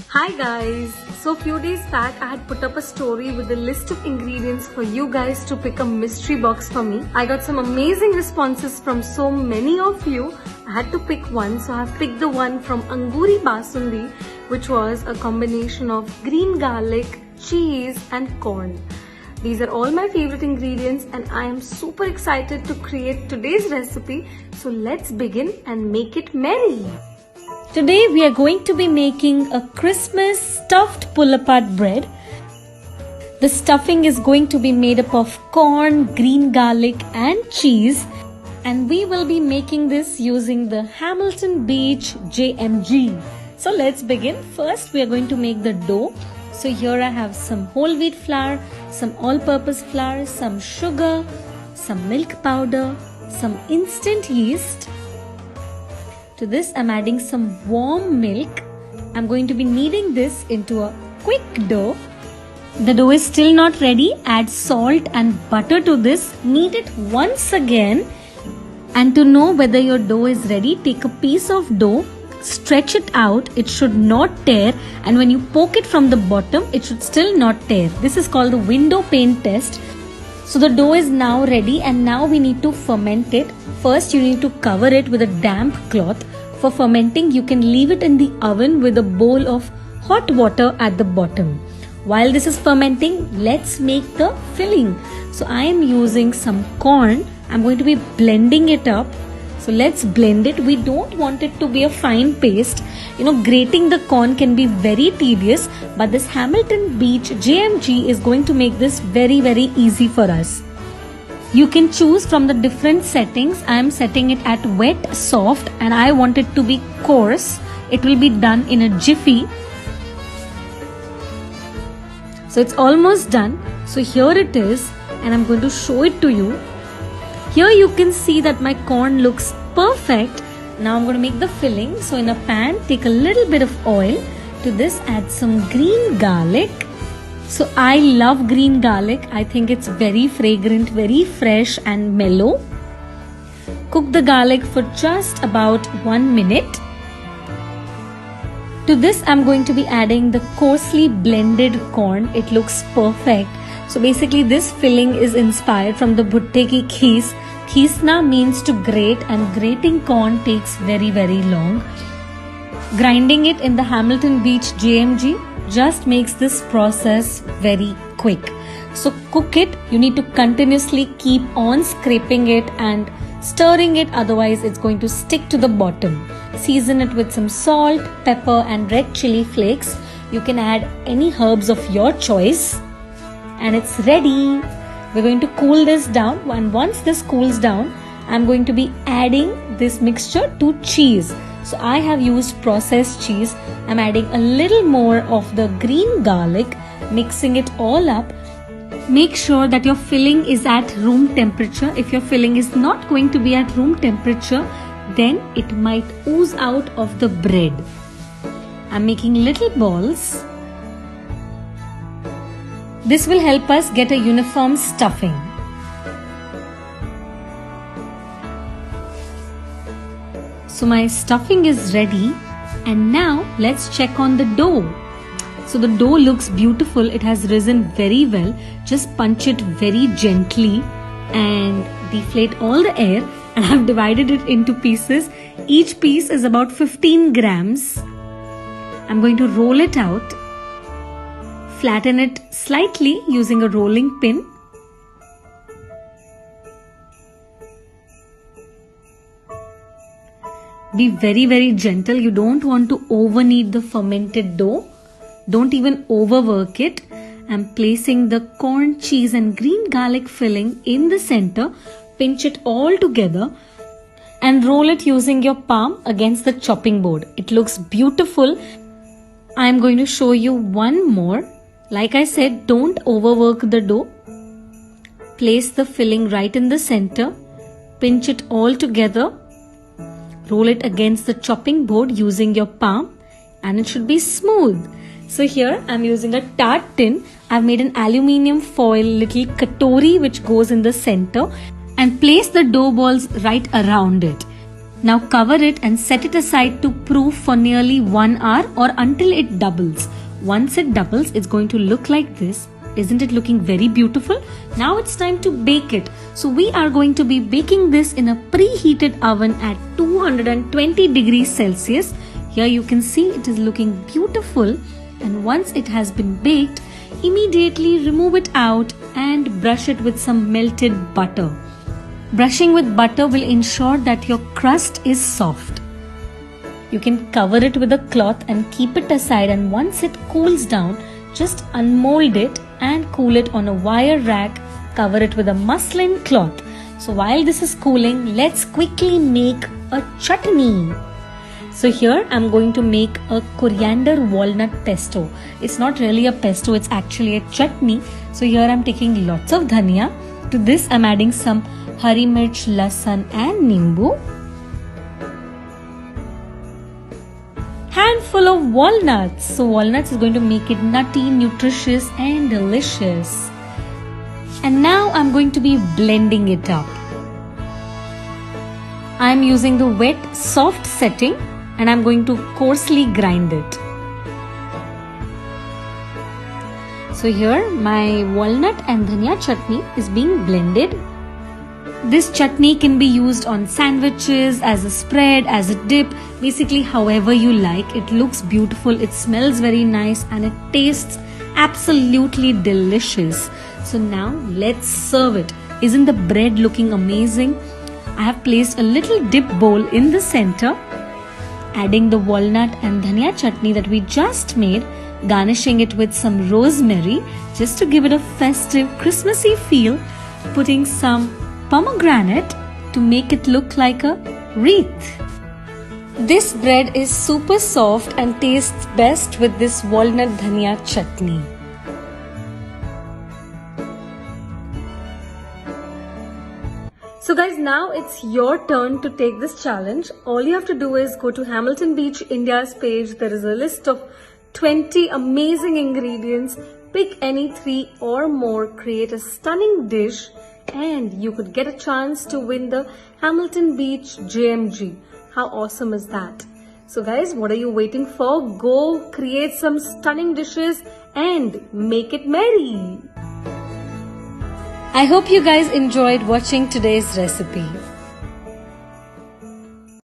Hi guys! So few days back I had put up a story with a list of ingredients for you guys to pick a mystery box for me. I got some amazing responses from so many of you. I had to pick one, so I have picked the one from Anguri Basundi, which was a combination of green garlic, cheese and corn. These are all my favorite ingredients and I am super excited to create today's recipe. So let's begin and make it merry. Today we are going to be making a Christmas stuffed pull-apart bread. The stuffing is going to be made up of corn, green garlic and cheese, and we will be making this using the Hamilton Beach JMG. So let's begin. First we are going to make the dough. So here I have some whole wheat flour, some all-purpose flour, some sugar, some milk powder, some instant yeast. To this I'm adding some warm milk. I'm going to be kneading this into a quick dough. The dough is still not ready. Add salt and butter to this. Knead it once again. And to know whether your dough is ready, take a piece of dough, stretch it out. It should not tear, and when you poke it from the bottom, it should still not tear. This is called the window pane test. So the dough is now ready and now we need to ferment it. First you need to cover it with a damp cloth. For fermenting, you can leave it in the oven with a bowl of hot water at the bottom. While this is fermenting, let's make the filling. So I am using some corn. I'm going to be blending it up. So let's blend it. We don't want it to be a fine paste. Grating the corn can be very tedious, but this Hamilton Beach JMG is going to make this very, very easy for us. You can choose from the different settings. I am setting it at wet, soft, and I want it to be coarse. It will be done in a jiffy. So it's almost done. So here it is, and I'm going to show it to you. Here you can see that my corn looks perfect. Now I'm going to make the filling. So in a pan, take a little bit of oil. To this add some green garlic. So I love green garlic. I think it's very fragrant, very fresh and mellow. Cook the garlic for just about 1 minute. To this I'm going to be adding the coarsely blended corn. It looks perfect. So basically this filling is inspired from the bhutte ki khees. Kheesna means to grate, and grating corn takes very, very long. Grinding it in the Hamilton Beach JMG just makes this process very quick. So cook it. You need to continuously keep on scraping it and stirring it, otherwise it's going to stick to the bottom. Season it with some salt, pepper and red chili flakes. You can add any herbs of your choice. And it's ready. We're going to cool this down, and once this cools down, I'm going to be adding this mixture to cheese. So I have used processed cheese. I'm adding a little more of the green garlic, mixing it all up. Make sure that your filling is at room temperature. If your filling is not going to be at room temperature, then it might ooze out of the bread. I'm making little balls. This will help us get a uniform stuffing. So my stuffing is ready, and now let's check on the dough. So the dough looks beautiful. It has risen very well. Just punch it very gently and deflate all the air, and I've divided it into pieces. Each piece is about 15 grams. I'm going to roll it out. Flatten it slightly using a rolling pin. Be very, very gentle. You don't want to over knead the fermented dough. Don't even overwork it. I'm placing the corn, cheese and green garlic filling in the center. Pinch it all together and roll it using your palm against the chopping board. It looks beautiful. I'm going to show you one more. Like I said, don't overwork the dough. Place the filling right in the center. Pinch it all together. Roll it against the chopping board using your palm, and it should be smooth. So here I'm using a tart tin. I've made an aluminium foil little katori which goes in the center, and place the dough balls right around it. Now cover it and set it aside to proof for nearly 1 hour or until it doubles. Once it doubles, it's going to look like this. Isn't it looking very beautiful? Now it's time to bake it. So we are going to be baking this in a preheated oven at 220 degrees Celsius. Here you can see it is looking beautiful, and once it has been baked, immediately remove it out and brush it with some melted butter. Brushing with butter will ensure that your crust is soft. You can cover it with a cloth and keep it aside, and once it cools down, just unmold it and cool it on a wire rack. Cover it with a muslin cloth. So while this is cooling, let's quickly make a chutney. So here I'm going to make a coriander walnut pesto. It's not really a pesto, it's actually a chutney. So here I'm taking lots of dhania. To this I'm adding some hari mirch, lasan and nimbu. Handful of walnuts. So walnuts is going to make it nutty, nutritious and delicious. And now I'm going to be blending it up. I'm using the wet soft setting and I'm going to coarsely grind it. So here my walnut and dhania chutney is being blended. This chutney can be used on sandwiches, as a spread, as a dip, basically however you like. It looks beautiful, it smells very nice and it tastes absolutely delicious. So now let's serve it. Isn't the bread looking amazing? I have placed a little dip bowl in the center, adding the walnut and dhania chutney that we just made, garnishing it with some rosemary just to give it a festive, Christmassy feel, putting some pomegranate to make it look like a wreath. This bread is super soft and tastes best with this walnut dhania chutney. So guys, now it's your turn to take this challenge. All you have to do is go to Hamilton Beach India's page. There is a list of 20 amazing ingredients. Pick any 3 or more, create a stunning dish, and you could get a chance to win the Hamilton Beach JMG. How awesome is that? So guys, what are you waiting for? Go create some stunning dishes and make it merry. I hope you guys enjoyed watching today's recipe.